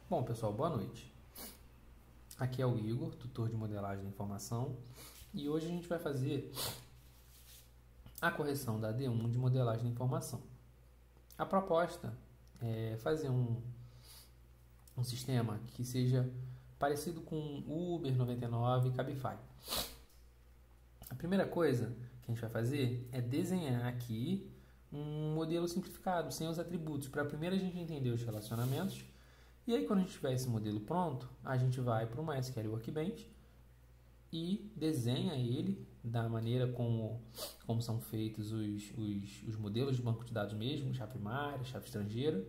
Bom, pessoal, boa noite. Aqui é o Igor, tutor de modelagem de informação, e hoje a gente vai fazer a correção da D1 de modelagem de informação. A proposta é fazer um sistema que seja parecido com Uber 99 e Cabify. A primeira coisa que a gente vai fazer é desenhar aqui um modelo simplificado, sem os atributos, para primeiro a gente entender os relacionamentos. E aí, quando a gente tiver esse modelo pronto, a gente vai para o MySQL Workbench e desenha ele da maneira como são feitos os modelos de banco de dados mesmo, chave primária, chave estrangeira,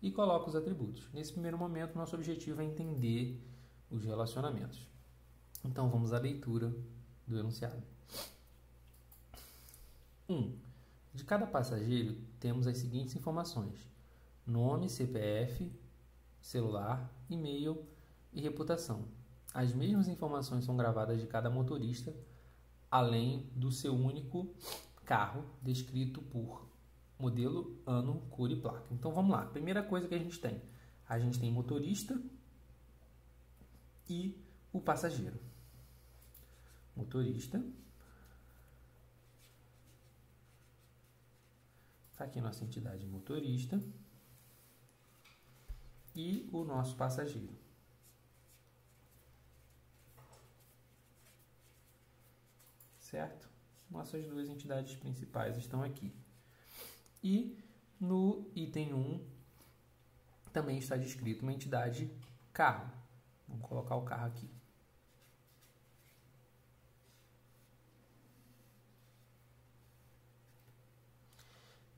e coloca os atributos. Nesse primeiro momento, nosso objetivo é entender os relacionamentos. Então, vamos à leitura do enunciado. 1. De cada passageiro, temos as seguintes informações: nome, CPF, celular, e-mail e reputação. As mesmas informações são gravadas de cada motorista, além do seu único carro, descrito por modelo, ano, cor e placa. Então vamos lá. Primeira coisa que a gente tem motorista e o passageiro. Motorista. Está aqui nossa entidade motorista. E o nosso passageiro. Certo? Nossas duas entidades principais estão aqui. E no item 1 também está descrito uma entidade carro. Vamos colocar o carro aqui.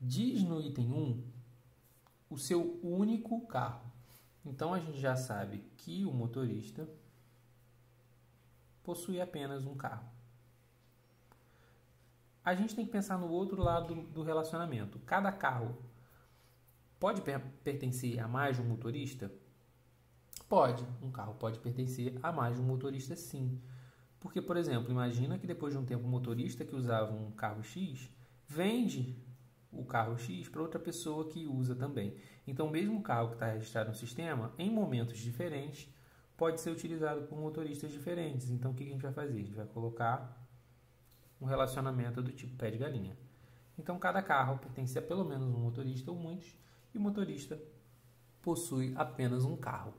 Diz no item 1 o seu único carro. Então, a gente já sabe que o motorista possui apenas um carro. A gente tem que pensar no outro lado do relacionamento. Cada carro pode pertencer a mais de um motorista? Pode. Um carro pode pertencer a mais de um motorista, sim. Porque, por exemplo, imagina que depois de um tempo o motorista que usava um carro X vende o carro X para outra pessoa que usa também. Então, o mesmo carro que está registrado no sistema, em momentos diferentes, pode ser utilizado por motoristas diferentes. Então, o que a gente vai fazer? A gente vai colocar um relacionamento do tipo pé de galinha. Então, cada carro pertence a pelo menos um motorista ou muitos, e o motorista possui apenas um carro.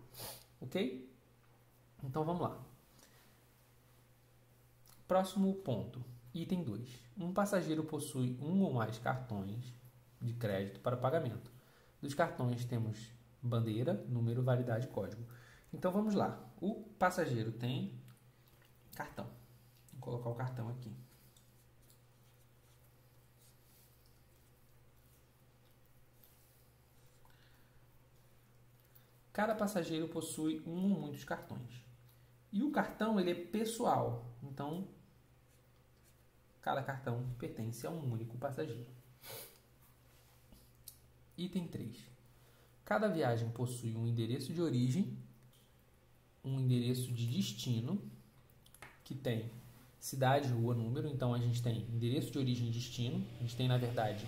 Ok? Então, vamos lá. Próximo ponto. Item 2. Um passageiro possui um ou mais cartões de crédito para pagamento. Dos cartões temos bandeira, número, validade e código. Então vamos lá. O passageiro tem cartão. Vou colocar o cartão aqui. Cada passageiro possui um ou muitos cartões. E o cartão ele é pessoal. Então, cada cartão pertence a um único passageiro. Item 3. Cada viagem possui um endereço de origem, um endereço de destino, que tem cidade, rua, número. Então, a gente tem endereço de origem e destino. A gente tem, na verdade,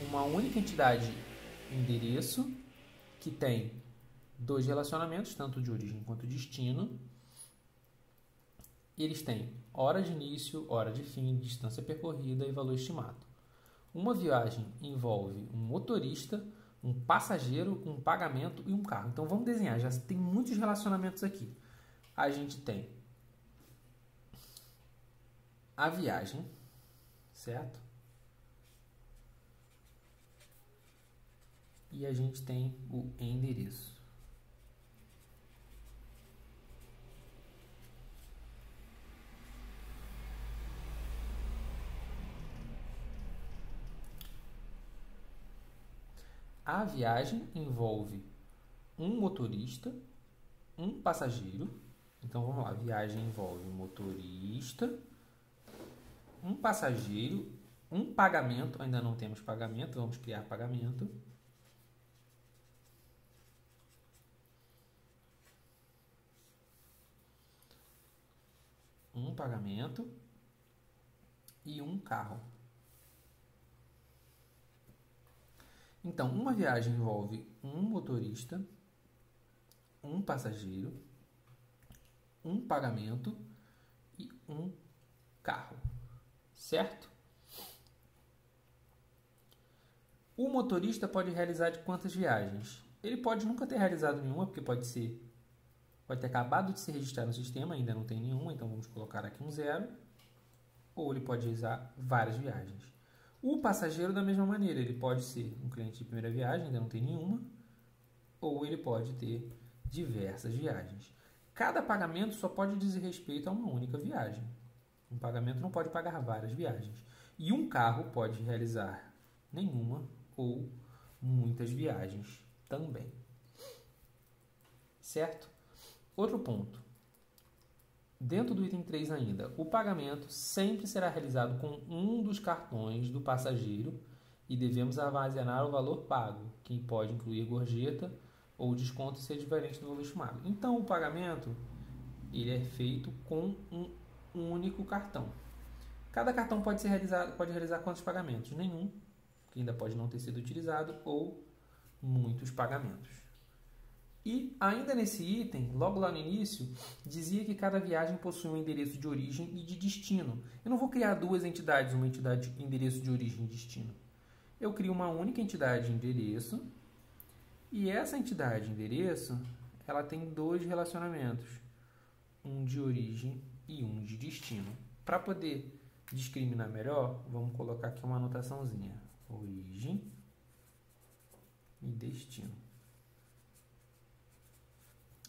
uma única entidade endereço, que tem dois relacionamentos, tanto de origem quanto de destino. Eles têm hora de início, hora de fim, distância percorrida e valor estimado. Uma viagem envolve um motorista, um passageiro, um pagamento e um carro. Então vamos desenhar, já tem muitos relacionamentos aqui. A gente tem a viagem, certo? E a gente tem o endereço. A viagem envolve um motorista, um passageiro. Então vamos lá, a viagem envolve um motorista, um passageiro, um pagamento. Ainda não temos pagamento, vamos criar pagamento. Um pagamento e um carro. Então, uma viagem envolve um motorista, um passageiro, um pagamento e um carro, certo? O motorista pode realizar de quantas viagens? Ele pode nunca ter realizado nenhuma, porque pode ter acabado de se registrar no sistema, ainda não tem nenhuma, então vamos colocar aqui um 0. Ou ele pode realizar várias viagens. O passageiro, da mesma maneira, ele pode ser um cliente de primeira viagem, ainda não tem nenhuma, ou ele pode ter diversas viagens. Cada pagamento só pode dizer respeito a uma única viagem. Um pagamento não pode pagar várias viagens. E um carro pode realizar nenhuma ou muitas viagens também. Certo? Outro ponto. Dentro do item 3 ainda, o pagamento sempre será realizado com um dos cartões do passageiro e devemos armazenar o valor pago, que pode incluir gorjeta ou desconto e ser diferente do valor estimado. Então, o pagamento ele é feito com um único cartão. Cada cartão pode realizar quantos pagamentos? Nenhum, que ainda pode não ter sido utilizado, ou muitos pagamentos. E ainda nesse item, logo lá no início, dizia que cada viagem possui um endereço de origem e de destino. Eu não vou criar duas entidades, uma entidade endereço de origem e destino. Eu crio uma única entidade de endereço e essa entidade de endereço ela tem dois relacionamentos, um de origem e um de destino. Para poder discriminar melhor, vamos colocar aqui uma anotaçãozinha, origem e destino.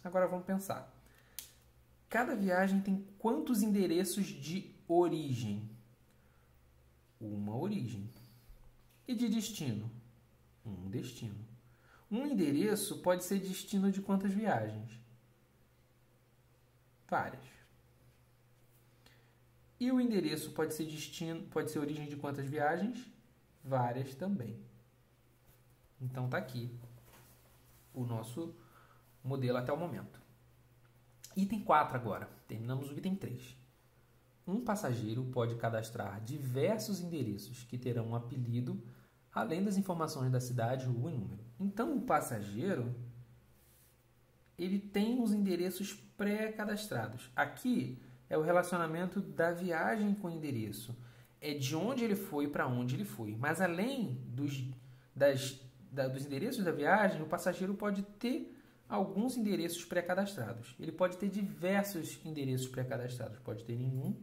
Agora vamos pensar. Cada viagem tem quantos endereços de origem? Uma origem. E de destino? Um destino. Um endereço pode ser destino de quantas viagens? Várias. E o endereço pode ser destino, pode ser origem de quantas viagens? Várias também. Então tá aqui o nosso modelo até o momento. Item 4 agora. Terminamos o item 3. Um passageiro pode cadastrar diversos endereços que terão um apelido, além das informações da cidade, rua e número. Então, o passageiro ele tem os endereços pré-cadastrados. Aqui é o relacionamento da viagem com o endereço. É de onde ele foi para onde ele foi. Mas além dos endereços da viagem, o passageiro pode ter alguns endereços pré-cadastrados. Ele pode ter diversos endereços pré-cadastrados. Pode ter nenhum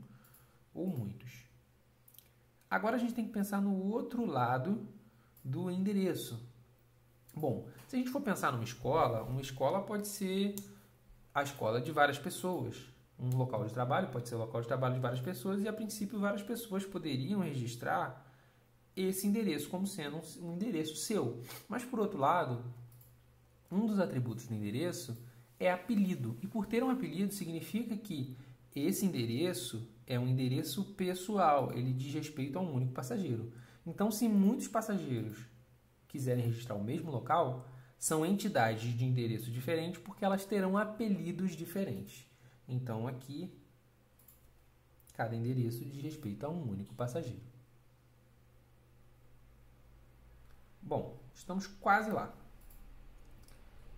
ou muitos. Agora a gente tem que pensar no outro lado do endereço. Bom, se a gente for pensar uma escola pode ser a escola de várias pessoas. Um local de trabalho pode ser o local de trabalho de várias pessoas e, a princípio, várias pessoas poderiam registrar esse endereço como sendo um endereço seu. Mas, por outro lado, um dos atributos do endereço é apelido. E por ter um apelido significa que esse endereço é um endereço pessoal. Ele diz respeito a um único passageiro. Então, se muitos passageiros quiserem registrar o mesmo local, são entidades de endereço diferentes porque elas terão apelidos diferentes. Então, aqui, cada endereço diz respeito a um único passageiro. Bom, estamos quase lá.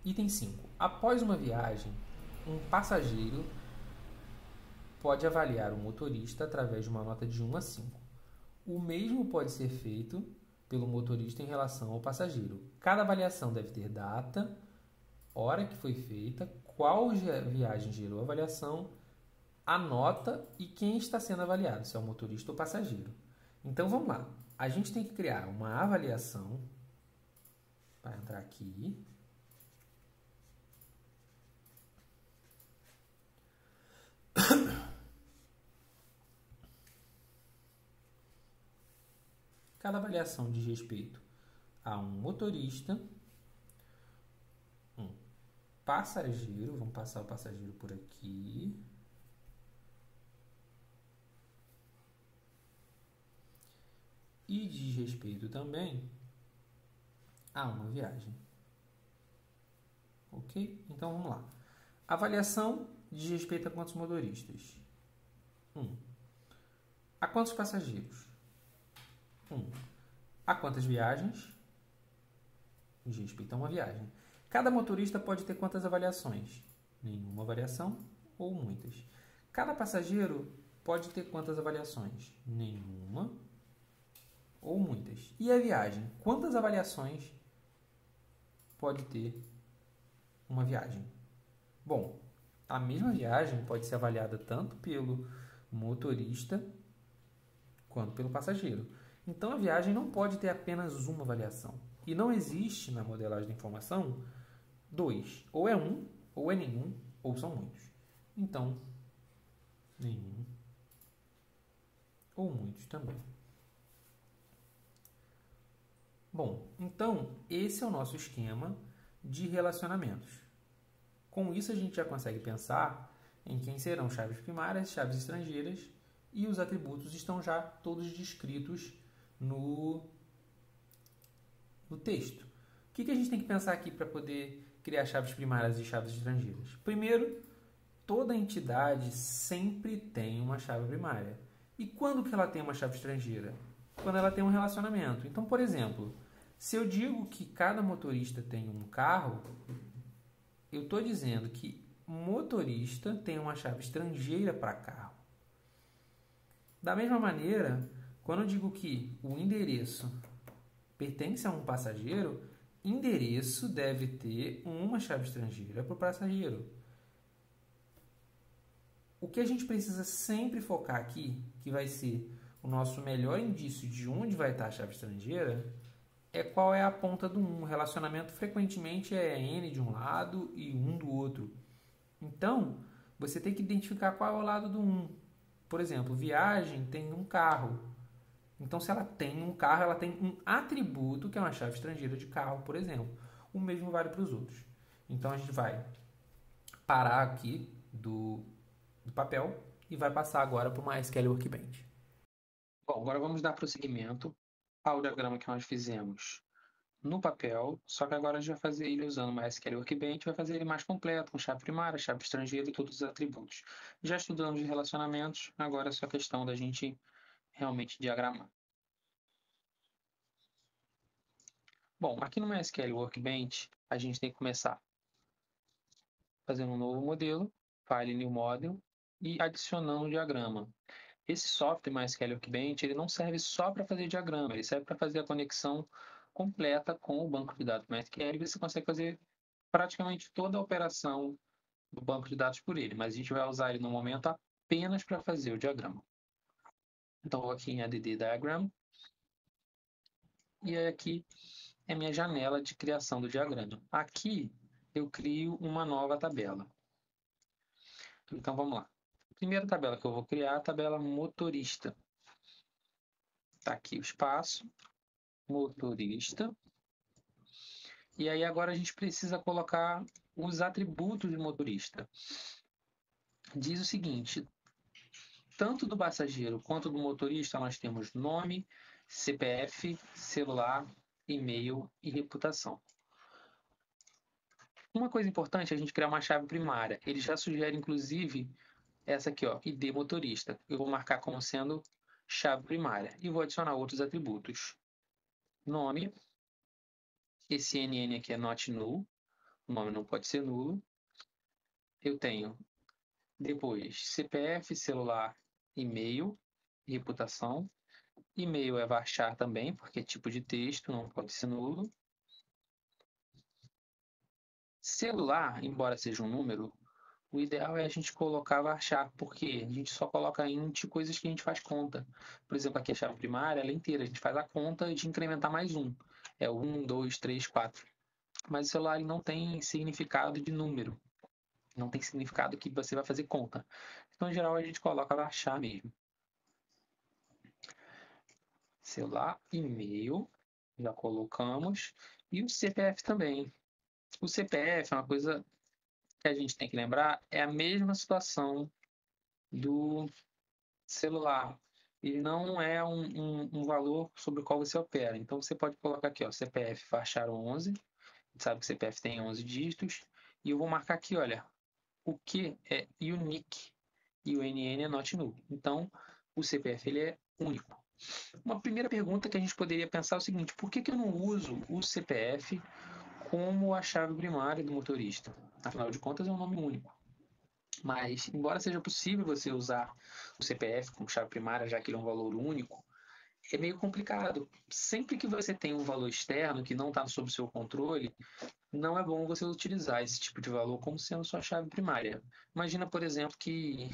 Item 5. Após uma viagem, um passageiro pode avaliar o motorista através de uma nota de 1 a 5. O mesmo pode ser feito pelo motorista em relação ao passageiro. Cada avaliação deve ter data, hora que foi feita, qual viagem gerou a avaliação, a nota e quem está sendo avaliado, se é o motorista ou o passageiro. Então, vamos lá. A gente tem que criar uma avaliação. Vai entrar aqui. Cada avaliação diz respeito a um motorista, um passageiro, vamos passar o passageiro por aqui, e diz respeito também a uma viagem. Ok? Então vamos lá. Avaliação diz respeito a quantos motoristas? 1. A quantos passageiros? 1. A quantas viagens? Diz respeito a uma viagem. Cada motorista pode ter quantas avaliações? Nenhuma avaliação ou muitas. Cada passageiro pode ter quantas avaliações? Nenhuma ou muitas. E a viagem? Quantas avaliações pode ter uma viagem? Bom, a mesma viagem pode ser avaliada tanto pelo motorista quanto pelo passageiro. Então, a viagem não pode ter apenas uma avaliação. E não existe na modelagem de informação dois. Ou é um, ou é nenhum, ou são muitos. Então, nenhum ou muitos também. Bom, então esse é o nosso esquema de relacionamentos. Com isso a gente já consegue pensar em quem serão chaves primárias, chaves estrangeiras, e os atributos estão já todos descritos no texto. O que a gente tem que pensar aqui para poder criar chaves primárias e chaves estrangeiras? Primeiro, toda entidade sempre tem uma chave primária. E quando que ela tem uma chave estrangeira? Quando ela tem um relacionamento. Então, por exemplo, se eu digo que cada motorista tem um carro, eu estou dizendo que motorista tem uma chave estrangeira para carro. Da mesma maneira, quando eu digo que o endereço pertence a um passageiro, endereço deve ter uma chave estrangeira para o passageiro. O que a gente precisa sempre focar aqui, que vai ser o nosso melhor indício de onde vai estar a chave estrangeira, é qual é a ponta do 1. O relacionamento frequentemente é N de um lado e 1 do outro. Então, você tem que identificar qual é o lado do 1. Por exemplo, viagem tem um carro. Então, se ela tem um carro, ela tem um atributo que é uma chave estrangeira de carro, por exemplo. O mesmo vale para os outros. Então, a gente vai parar aqui do papel e vai passar agora para o MySQL Workbench. Bom, agora vamos dar prosseguimento ao diagrama que nós fizemos no papel, só que agora a gente vai fazer ele usando o MySQL Workbench, vai fazer ele mais completo, com chave primária, chave estrangeira e todos os atributos. Já estudamos de relacionamentos, agora é só questão da gente realmente diagramar. Bom, aqui no MySQL Workbench, a gente tem que começar fazendo um novo modelo, File New Model, e adicionando o diagrama. Esse software MySQL Workbench, ele não serve só para fazer diagrama, ele serve para fazer a conexão completa com o banco de dados MySQL, e você consegue fazer praticamente toda a operação do banco de dados por ele, mas a gente vai usar ele no momento apenas para fazer o diagrama. Então, vou aqui em Add Diagram, e aqui é minha janela de criação do diagrama. Aqui eu crio uma nova tabela. Então, vamos lá. A primeira tabela que eu vou criar é a tabela motorista. Está aqui o espaço, motorista. E aí agora a gente precisa colocar os atributos de motorista. Diz o seguinte, tanto do passageiro quanto do motorista nós temos nome, CPF, celular, e-mail e reputação. Uma coisa importante é a gente criar uma chave primária. Ele já sugere, inclusive, essa aqui, ó, ID motorista. Eu vou marcar como sendo chave primária e vou adicionar outros atributos. Nome, esse NN aqui é not null, o nome não pode ser nulo. Eu tenho depois CPF, celular, e-mail, reputação. E-mail é varchar também, porque é tipo de texto, não pode ser nulo. Celular, embora seja um número, o ideal é a gente colocar varchar, porque a gente só coloca int coisas que a gente faz conta. Por exemplo, aqui a chave primária, ela é inteira, a gente faz a conta de incrementar mais um. É 1, 2, 3, 4. Mas o celular ele não tem significado de número. Não tem significado que você vai fazer conta. Então, em geral, a gente coloca varchar mesmo. Celular, e-mail, já colocamos. E o CPF também. O CPF é uma coisa que a gente tem que lembrar, é a mesma situação do celular. Ele não é um valor sobre o qual você opera. Então, você pode colocar aqui, ó, CPF varchar 11. A gente sabe que o CPF tem 11 dígitos. E eu vou marcar aqui, olha, o que é unique e o NN é not null. Então, o CPF ele é único. Uma primeira pergunta que a gente poderia pensar é o seguinte, por que eu não uso o CPF como a chave primária do motorista. Afinal de contas, é um nome único. Mas, embora seja possível você usar o CPF como chave primária, já que ele é um valor único, é meio complicado. Sempre que você tem um valor externo que não está sob seu controle, não é bom você utilizar esse tipo de valor como sendo sua chave primária. Imagina, por exemplo, que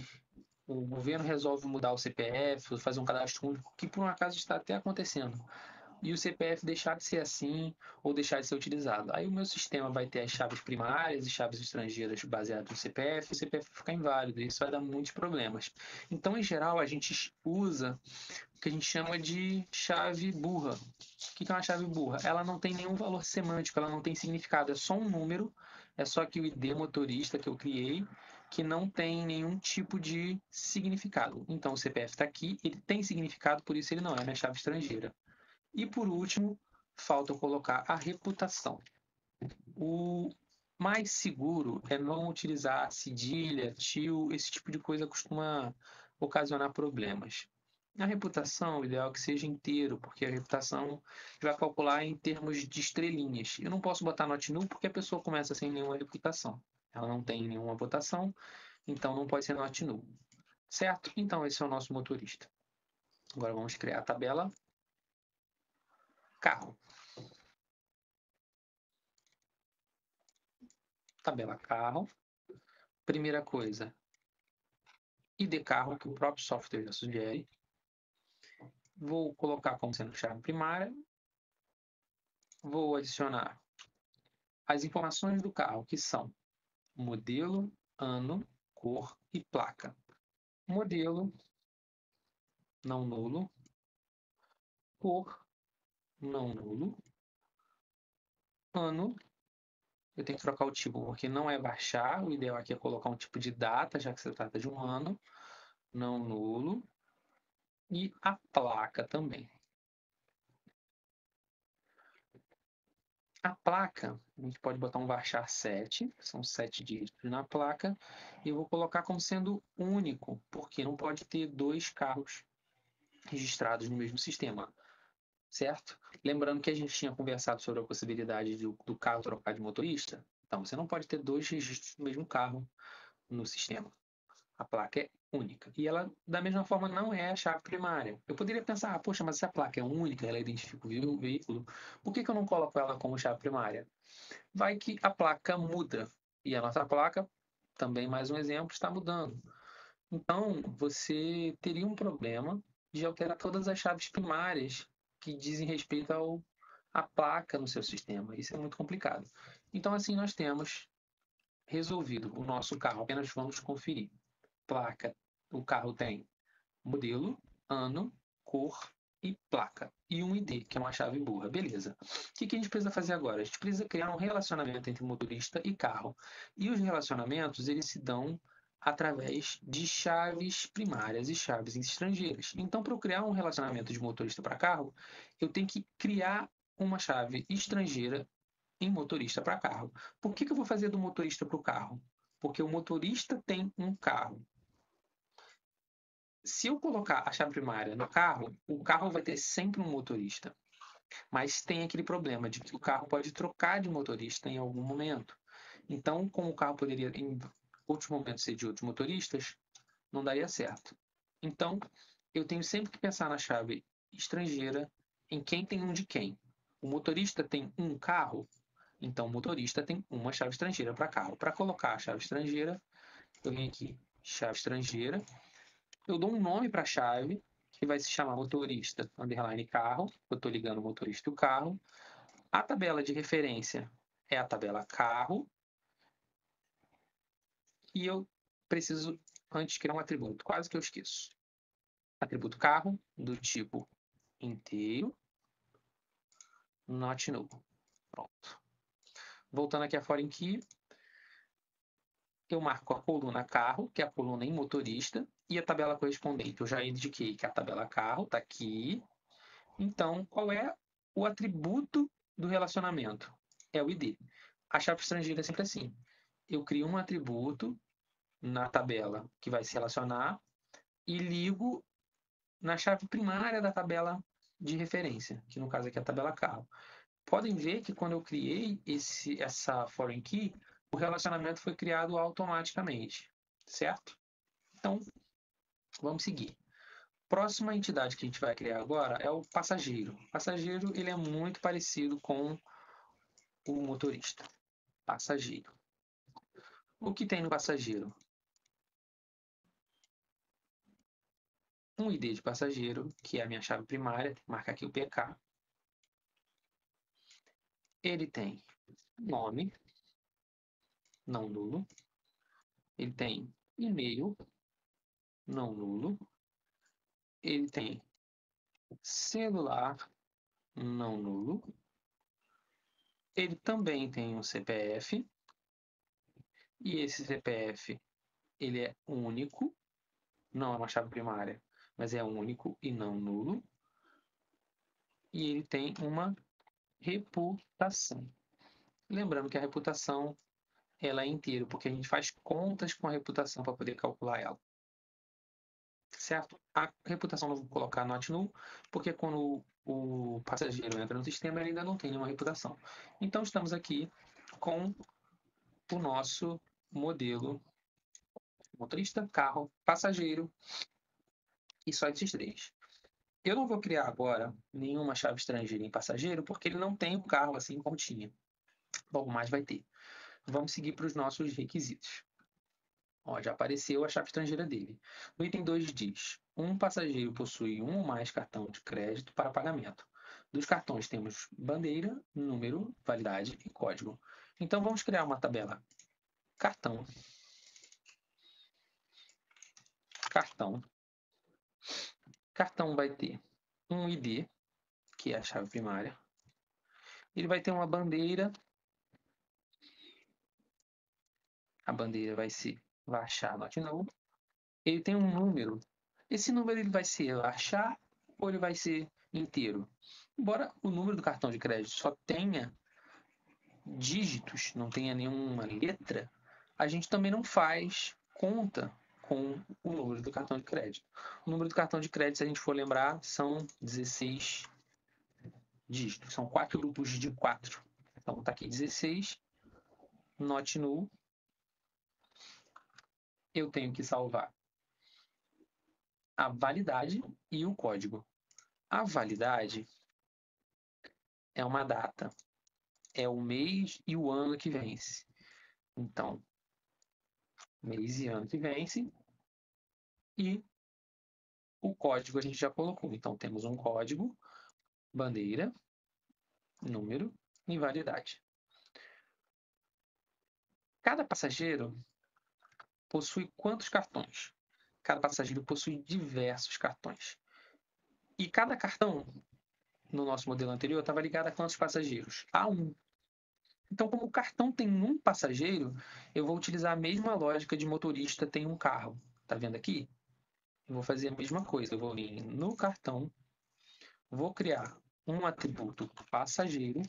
o governo resolve mudar o CPF, fazer um cadastro único, que por um acaso está até acontecendo, e o CPF deixar de ser assim ou deixar de ser utilizado. Aí o meu sistema vai ter as chaves primárias e chaves estrangeiras baseadas no CPF, e o CPF vai ficar inválido, e isso vai dar muitos problemas. Então, em geral, a gente usa o que a gente chama de chave burra. O que é uma chave burra? Ela não tem nenhum valor semântico, ela não tem significado, é só um número, é só que o ID motorista que eu criei, que não tem nenhum tipo de significado. Então o CPF está aqui, ele tem significado, por isso ele não é minha chave estrangeira. E por último, falta eu colocar a reputação. O mais seguro é não utilizar cedilha, tio, esse tipo de coisa costuma ocasionar problemas. A reputação, o ideal é que seja inteiro, porque a reputação vai calcular em termos de estrelinhas. Eu não posso botar not null porque a pessoa começa sem nenhuma reputação. Ela não tem nenhuma votação, então não pode ser not null. Certo? Então esse é o nosso motorista. Agora vamos criar a tabela carro. Tabela carro. Primeira coisa, ID carro, que o próprio software já sugere. Vou colocar como sendo chave primária. Vou adicionar as informações do carro, que são modelo, ano, cor e placa. Modelo, não nulo. Cor, não nulo. Ano, eu tenho que trocar o tipo, porque não é baixar. O ideal aqui é colocar um tipo de data, já que se trata de um ano. Não nulo. E a placa também. A placa, a gente pode botar um varchar 7, são 7 dígitos na placa, e eu vou colocar como sendo único, porque não pode ter dois carros registrados no mesmo sistema, certo? Lembrando que a gente tinha conversado sobre a possibilidade do carro trocar de motorista, então você não pode ter dois registros do mesmo carro no sistema. A placa é única. E ela, da mesma forma, não é a chave primária. Eu poderia pensar, poxa, mas se a placa é única, ela identifica o veículo, por que eu não coloco ela como chave primária? Vai que a placa muda. E a nossa placa, também mais um exemplo, está mudando. Então, você teria um problema de alterar todas as chaves primárias que dizem respeito à placa no seu sistema. Isso é muito complicado. Então, assim, nós temos resolvido o nosso carro. Apenas vamos conferir. Placa, o carro tem modelo, ano, cor e placa. E um ID, que é uma chave burra. Beleza. O que a gente precisa fazer agora? A gente precisa criar um relacionamento entre motorista e carro. E os relacionamentos, eles se dão através de chaves primárias e chaves estrangeiras. Então, para eu criar um relacionamento de motorista para carro, eu tenho que criar uma chave estrangeira em motorista para carro. Por que eu vou fazer do motorista para o carro? Porque o motorista tem um carro. Se eu colocar a chave primária no carro, o carro vai ter sempre um motorista. Mas tem aquele problema de que o carro pode trocar de motorista em algum momento. Então, como o carro poderia em outros momentos ser de outros motoristas, não daria certo. Então, eu tenho sempre que pensar na chave estrangeira em quem tem um de quem. O motorista tem um carro, então o motorista tem uma chave estrangeira para carro. Para colocar a chave estrangeira, eu venho aqui, chave estrangeira, eu dou um nome para a chave, que vai se chamar motorista underline carro. Eu estou ligando o motorista e o carro. A tabela de referência é a tabela carro. E eu preciso, antes, criar um atributo. Quase que eu esqueço. Atributo carro, do tipo inteiro, not null. Pronto. Voltando aqui a foreign key, eu marco a coluna carro, que é a coluna em motorista, e a tabela correspondente. Eu já indiquei que a tabela carro está aqui. Então, qual é o atributo do relacionamento? É o ID. A chave estrangeira é sempre assim. Eu crio um atributo na tabela que vai se relacionar e ligo na chave primária da tabela de referência, que no caso aqui é a tabela carro. podem ver que quando eu criei essa foreign key, o relacionamento foi criado automaticamente, certo? Então, vamos seguir. Próxima entidade que a gente vai criar agora é o passageiro. O passageiro, ele é muito parecido com o motorista. Passageiro. O que tem no passageiro? Um ID de passageiro, que é a minha chave primária, marca aqui o PK. Ele tem nome, não nulo. Ele tem e-mail, não nulo. Ele tem celular, não nulo. Ele também tem um CPF. E esse CPF, ele é único. Não é uma chave primária, mas é único e não nulo. E ele tem uma reputação. Lembrando que a reputação ela é inteira, porque a gente faz contas com a reputação para poder calcular ela. Certo? A reputação não vou colocar not null, porque quando o passageiro entra no sistema, ele ainda não tem nenhuma reputação. Então, estamos aqui com o nosso modelo motorista, carro, passageiro e só esses três. Eu não vou criar agora nenhuma chave estrangeira em passageiro, porque ele não tem um carro assim como tinha. Logo mais vai ter. Vamos seguir para os nossos requisitos. Ó, já apareceu a chave estrangeira dele. No item 2 diz: um passageiro possui um ou mais cartão de crédito para pagamento. Dos cartões temos bandeira, número, validade e código. Então vamos criar uma tabela cartão. Cartão. Cartão vai ter um ID, que é a chave primária. Ele vai ter uma bandeira. A bandeira vai ser varchar not null. Ele tem um número. Esse número ele vai ser varchar ou ele vai ser inteiro? Embora o número do cartão de crédito só tenha dígitos, não tenha nenhuma letra, a gente também não faz conta com o número do cartão de crédito. O número do cartão de crédito, se a gente for lembrar, são 16 dígitos. São 4 grupos de 4. Então, está aqui 16, not null. Eu tenho que salvar a validade e o código. A validade é uma data, é o mês e o ano que vence. Então, mês e ano que vence. E o código a gente já colocou. Então, temos um código, bandeira, número e validade. Cada passageiro possui quantos cartões? Cada passageiro possui diversos cartões. E cada cartão, no nosso modelo anterior, estava ligado a quantos passageiros? A 1. Então, como o cartão tem um passageiro, eu vou utilizar a mesma lógica de motorista tem um carro. Tá vendo aqui? Eu vou fazer a mesma coisa. Eu vou vir no cartão, vou criar um atributo passageiro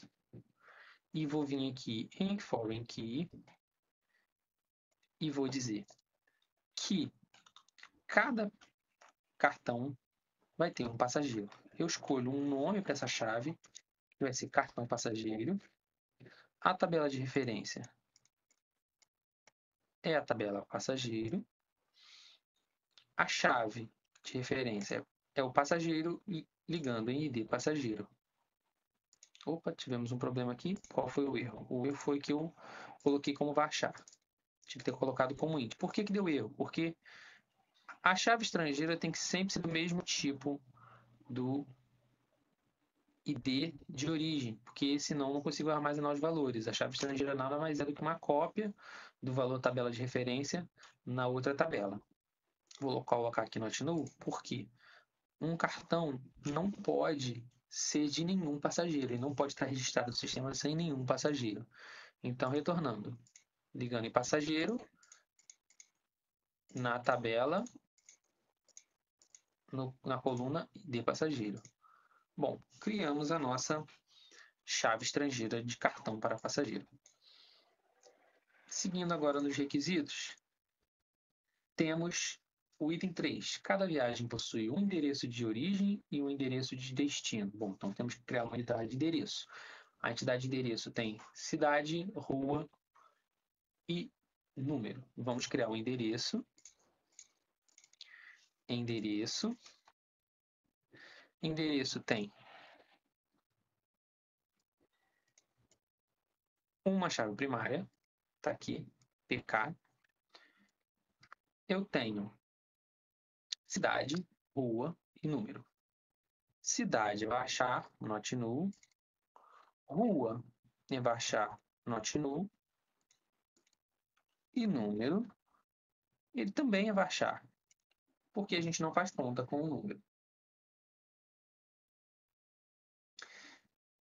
e vou vir aqui em foreign key e vou dizer que cada cartão vai ter um passageiro. Eu escolho um nome para essa chave, que vai ser cartão passageiro. A tabela de referência é a tabela passageiro. A chave de referência é o passageiro ligando em ID passageiro. Opa, tivemos um problema aqui. Qual foi o erro? O erro foi que eu coloquei como varchar. Tinha que ter colocado como int. Por que deu erro? Porque a chave estrangeira tem que sempre ser do mesmo tipo do ID de origem, porque senão não consigo armazenar os valores. A chave estrangeira nada mais é do que uma cópia do valor tabela de referência na outra tabela. Vou colocar aqui not null, porque um cartão não pode ser de nenhum passageiro, ele não pode estar registrado no sistema sem nenhum passageiro. Então, retornando, ligando em passageiro, na tabela, na coluna de passageiro. Bom, criamos a nossa chave estrangeira de cartão para passageiro. Seguindo agora nos requisitos, temos o item 3. Cada viagem possui um endereço de origem e um endereço de destino. Bom, então temos que criar uma unidade de endereço. A entidade de endereço tem cidade, rua e número. Vamos criar um endereço. Endereço. Endereço tem uma chave primária, está aqui, PK. Eu tenho cidade, rua e número. Cidade vai achar not null. Rua vai achar not null. E número, ele também vai achar, porque a gente não faz conta com o número.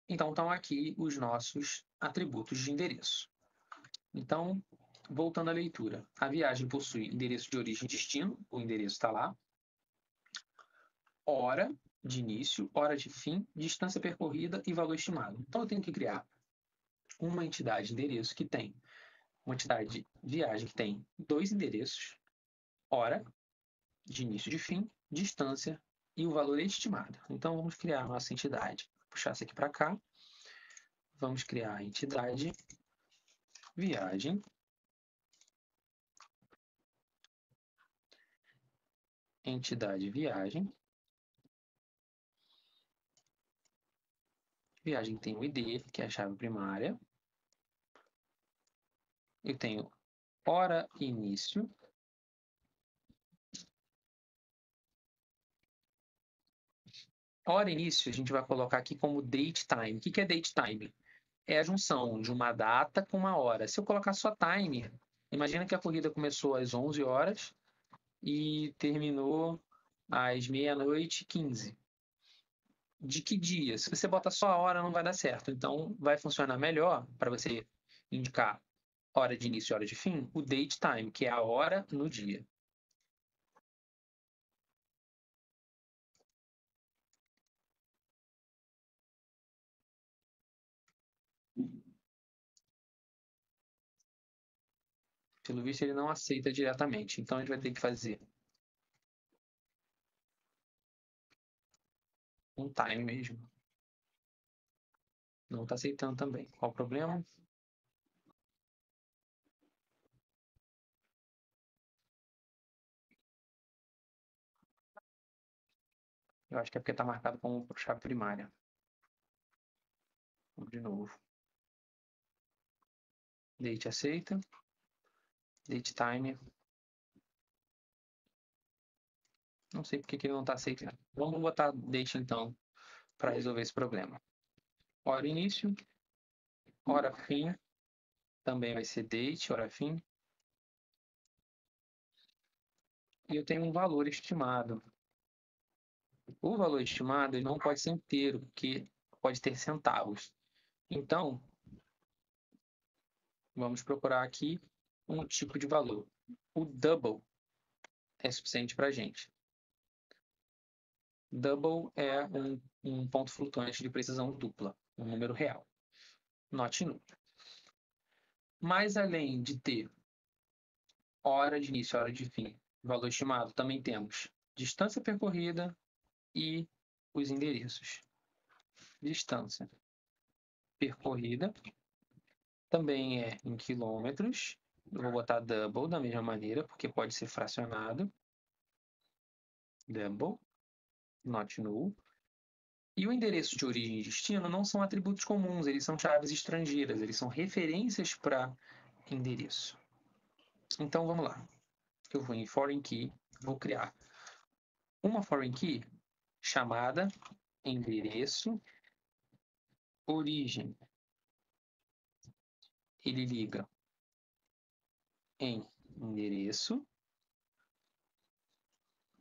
Então, estão aqui os nossos atributos de endereço. Então, voltando à leitura. A viagem possui endereço de origem e destino, o endereço está lá. Hora de início, hora de fim, distância percorrida e valor estimado. Então, eu tenho que criar uma entidade de endereço que tem uma entidade de viagem que tem dois endereços, hora de início e de fim, distância e o valor estimado. Então, vamos criar a nossa entidade. Vou puxar isso aqui para cá. Vamos criar a entidade viagem. Entidade viagem. Viagem tem o ID, que é a chave primária. Eu tenho hora início. Hora início a gente vai colocar aqui como date time. O que é date time? É a junção de uma data com uma hora. Se eu colocar só time, imagina que a corrida começou às 11 horas e terminou às meia-noite e 15. De que dia? Se você botar só a hora, não vai dar certo. Então, vai funcionar melhor para você indicar hora de início e hora de fim, o date time, que é a hora no dia. Pelo visto, ele não aceita diretamente. Então, a gente vai ter que fazer um time mesmo. Não está aceitando também. Qual o problema? Eu acho que é porque está marcado como chave primária. Vamos de novo. Date aceita. Date time. Não sei porque que ele não está aceitando. Vamos botar date então para resolver esse problema. Hora início. Hora fim. Também vai ser date, hora fim. E eu tenho um valor estimado. O valor estimado ele não pode ser inteiro, porque pode ter centavos. Então, vamos procurar aqui um tipo de valor. O double é suficiente para a gente. Double é um ponto flutuante de precisão dupla, um número real. Not null. Mas além de ter hora de início e hora de fim, valor estimado, também temos distância percorrida e os endereços. Distância percorrida também é em quilômetros. Eu vou botar double da mesma maneira, porque pode ser fracionado. Double, not null. E o endereço de origem e destino não são atributos comuns, eles são chaves estrangeiras, eles são referências para endereço. Então vamos lá. Eu vou em foreign key, vou criar uma foreign key chamada endereço origem. Ele liga em endereço.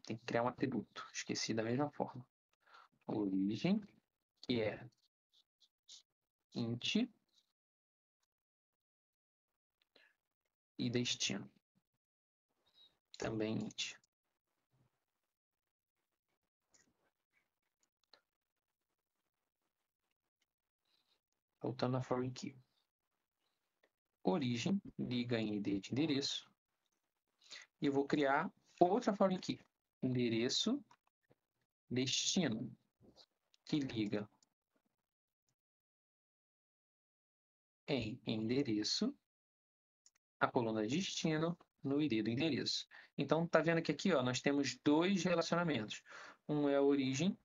Tem que criar um atributo. Esqueci da mesma forma. Origem, que é int e destino. Também int. Voltando a foreign key. Origem, liga em id de endereço. E eu vou criar outra foreign key. Endereço, destino, que liga em endereço, a coluna destino, no ID do endereço. Então, tá vendo que aqui, ó, nós temos dois relacionamentos. Um é a origem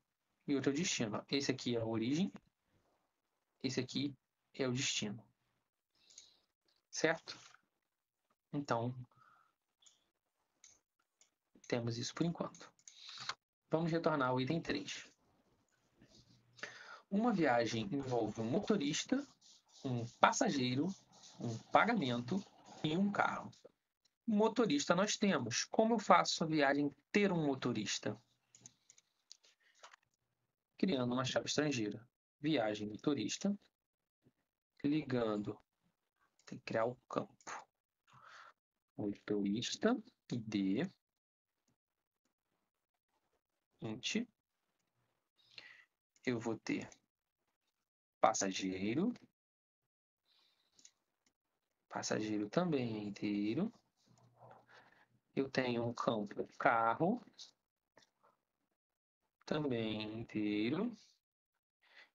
e outro é o destino. Esse aqui é a origem, esse aqui é o destino. Certo? Então, temos isso por enquanto. Vamos retornar ao item 3. Uma viagem envolve um motorista, um passageiro, um pagamento e um carro. Motorista nós temos. Como eu faço a viagem ter um motorista? Criando uma chave estrangeira. Viagem motorista, ligando, tem que criar o campo. Motorista, ID, int. Eu vou ter passageiro, passageiro também é inteiro. Eu tenho um campo carro, também inteiro.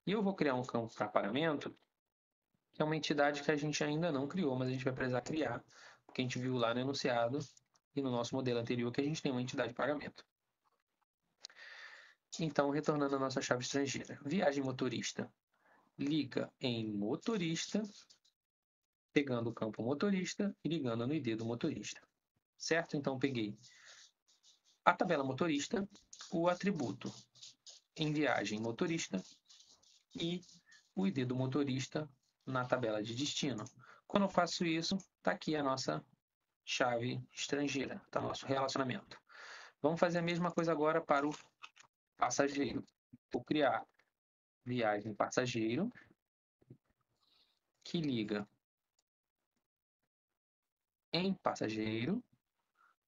E eu vou criar um campo para pagamento, que é uma entidade que a gente ainda não criou, mas a gente vai precisar criar, porque a gente viu lá no enunciado e no nosso modelo anterior que a gente tem uma entidade de pagamento. Então, retornando à nossa chave estrangeira. Viagem motorista. Liga em motorista, pegando o campo motorista e ligando no ID do motorista. Certo? Então, peguei a tabela motorista, o atributo em viagem motorista e o ID do motorista na tabela de destino. Quando eu faço isso, está aqui a nossa chave estrangeira, está o nosso relacionamento. Vamos fazer a mesma coisa agora para o passageiro. Vou criar viagem passageiro, que liga em passageiro,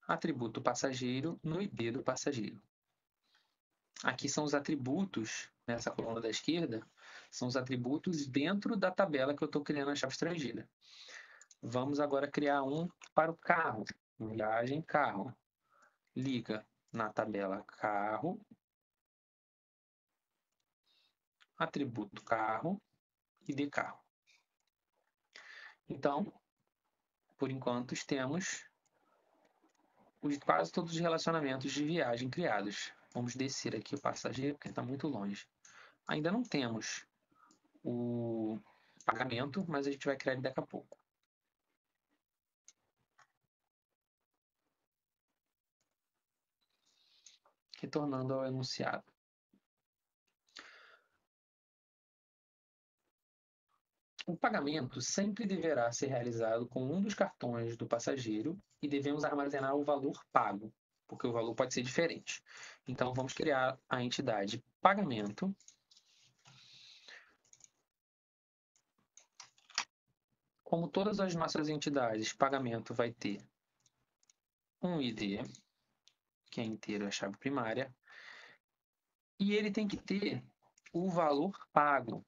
atributo passageiro no ID do passageiro. Aqui são os atributos, nessa coluna da esquerda, são os atributos dentro da tabela que eu estou criando a chave estrangeira. Vamos agora criar um para o carro. Viagem carro. Liga na tabela carro, atributo carro e de carro. Então, por enquanto, temos quase todos os relacionamentos de viagem criados. Vamos descer aqui o passageiro, porque está muito longe. Ainda não temos o pagamento, mas a gente vai criar ele daqui a pouco. Retornando ao enunciado. O pagamento sempre deverá ser realizado com um dos cartões do passageiro e devemos armazenar o valor pago, porque o valor pode ser diferente. Então, vamos criar a entidade pagamento. Como todas as nossas entidades, pagamento vai ter um ID, que é inteiro, é a chave primária, e ele tem que ter o valor pago.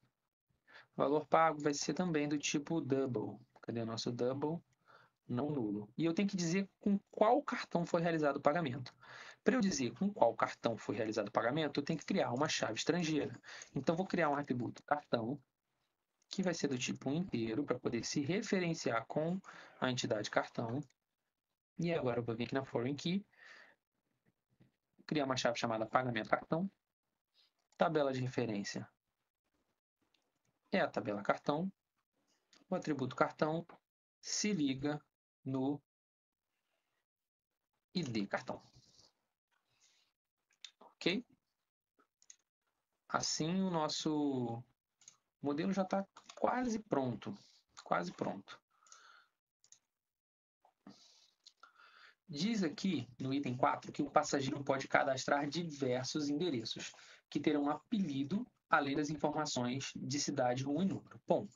O valor pago vai ser também do tipo double. Cadê o nosso double? Não nulo. E eu tenho que dizer com qual cartão foi realizado o pagamento. Para eu dizer com qual cartão foi realizado o pagamento, eu tenho que criar uma chave estrangeira. Então, vou criar um atributo cartão, que vai ser do tipo inteiro, para poder se referenciar com a entidade cartão. E agora eu vou vir aqui na foreign key, criar uma chave chamada pagamento cartão. Tabela de referência é a tabela cartão. O atributo cartão se liga no ID cartão. Ok? Assim o nosso modelo já está quase pronto. Quase pronto. Diz aqui no item 4 que o passageiro pode cadastrar diversos endereços que terão apelido além das informações de cidade, rua e número. Bom,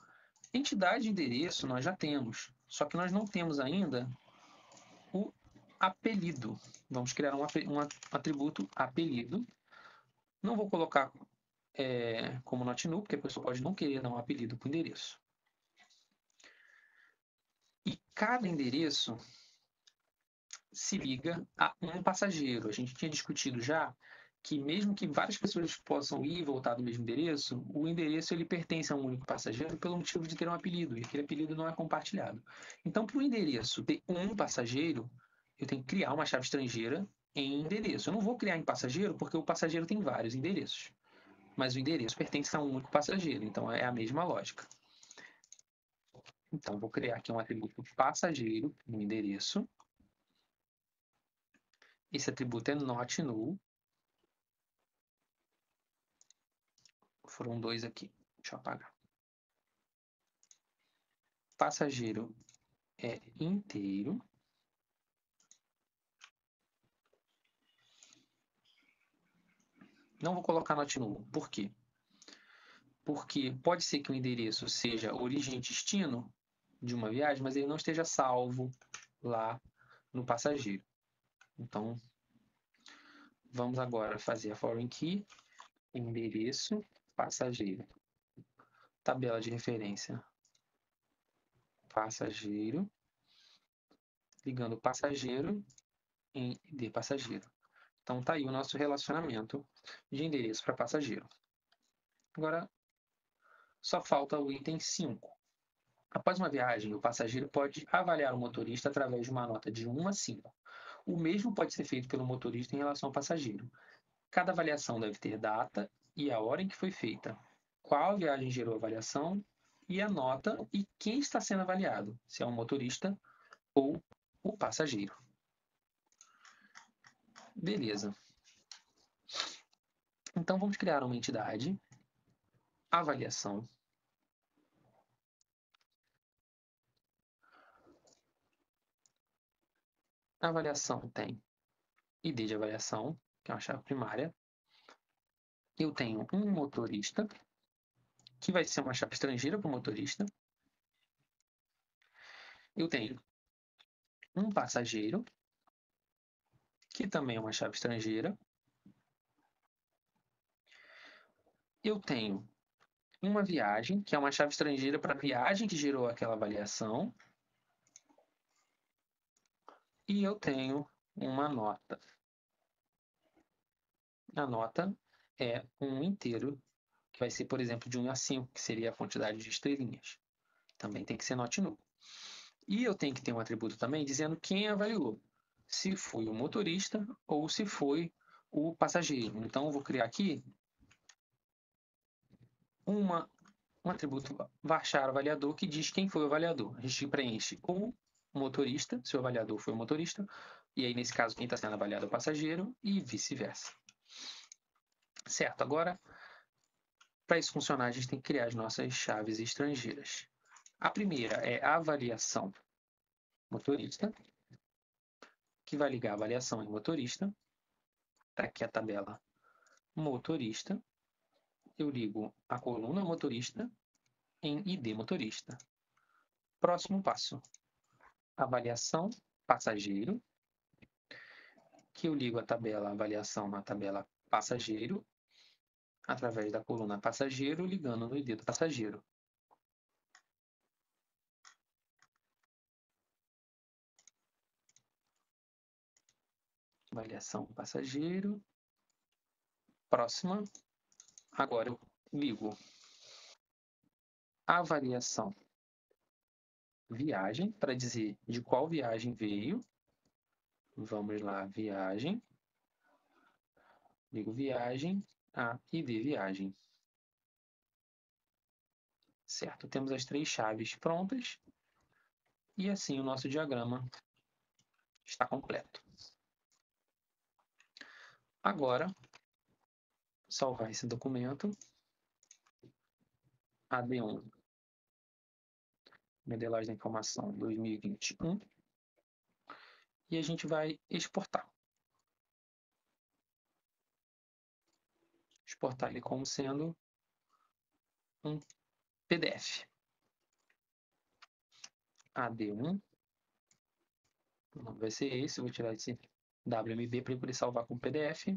entidade e endereço nós já temos, só que nós não temos ainda o apelido. Vamos criar um atributo apelido. Não vou colocar como not null, porque a pessoa pode não querer dar um apelido para o endereço. E cada endereço se liga a um passageiro. A gente tinha discutido já que mesmo que várias pessoas possam ir e voltar do mesmo endereço, o endereço ele pertence a um único passageiro pelo motivo de ter um apelido, e aquele apelido não é compartilhado. Então, para o endereço ter um passageiro, eu tenho que criar uma chave estrangeira em endereço. Eu não vou criar em passageiro porque o passageiro tem vários endereços, mas o endereço pertence a um único passageiro, então é a mesma lógica. Então, vou criar aqui um atributo passageiro no endereço. Esse atributo é not null. Foram dois aqui. Deixa eu apagar. Passageiro é inteiro. Não vou colocar not null. Por quê? Porque pode ser que o endereço seja origem e destino de uma viagem, mas ele não esteja salvo lá no passageiro. Então, vamos agora fazer a foreign key, endereço, passageiro. Tabela de referência, passageiro, ligando passageiro em ID passageiro. Então, tá aí o nosso relacionamento de endereço para passageiro. Agora, só falta o item 5. Após uma viagem, o passageiro pode avaliar o motorista através de uma nota de 1 a 5. O mesmo pode ser feito pelo motorista em relação ao passageiro. Cada avaliação deve ter data e a hora em que foi feita, qual viagem gerou a avaliação e a nota e quem está sendo avaliado, se é o motorista ou o passageiro. Beleza. Então, vamos criar uma entidade, avaliação. A avaliação tem ID de avaliação, que é uma chave primária. Eu tenho um motorista, que vai ser uma chave estrangeira para o motorista. Eu tenho um passageiro, que também é uma chave estrangeira. Eu tenho uma viagem, que é uma chave estrangeira para a viagem que gerou aquela avaliação. E eu tenho uma nota. A nota é um inteiro, que vai ser, por exemplo, de 1 a 5, que seria a quantidade de estrelinhas. Também tem que ser not null. E eu tenho que ter um atributo também dizendo quem avaliou. Se foi o motorista ou se foi o passageiro. Então, eu vou criar aqui um atributo varchar avaliador que diz quem foi o avaliador. A gente preenche o motorista, se o avaliador foi o motorista, e aí, nesse caso, quem está sendo avaliado é o passageiro, e vice-versa. Certo, agora, para isso funcionar, a gente tem que criar as nossas chaves estrangeiras. A primeira é a avaliação motorista, que vai ligar a avaliação em motorista. Está aqui a tabela motorista. Eu ligo a coluna motorista em ID motorista. Próximo passo, avaliação passageiro, que eu ligo a tabela avaliação na tabela passageiro, através da coluna passageiro, ligando no ID do passageiro. Avaliação passageiro. Próxima. Agora eu ligo avaliação viagem, para dizer de qual viagem veio. Vamos lá, viagem. Ligo viagem a ID viagem. Certo, temos as 3 chaves prontas. E assim o nosso diagrama está completo. Agora, salvar esse documento. AD1, modelagem da informação 2021. E a gente vai exportar. Exportar ele como sendo um PDF. AD1. O nome vai ser esse. Eu vou tirar esse WMB para ele poder salvar como PDF.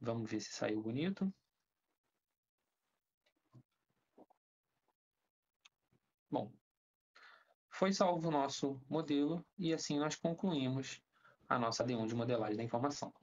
Vamos ver se saiu bonito. Bom, foi salvo o nosso modelo e assim nós concluímos a nossa AD1 de modelagem da informação.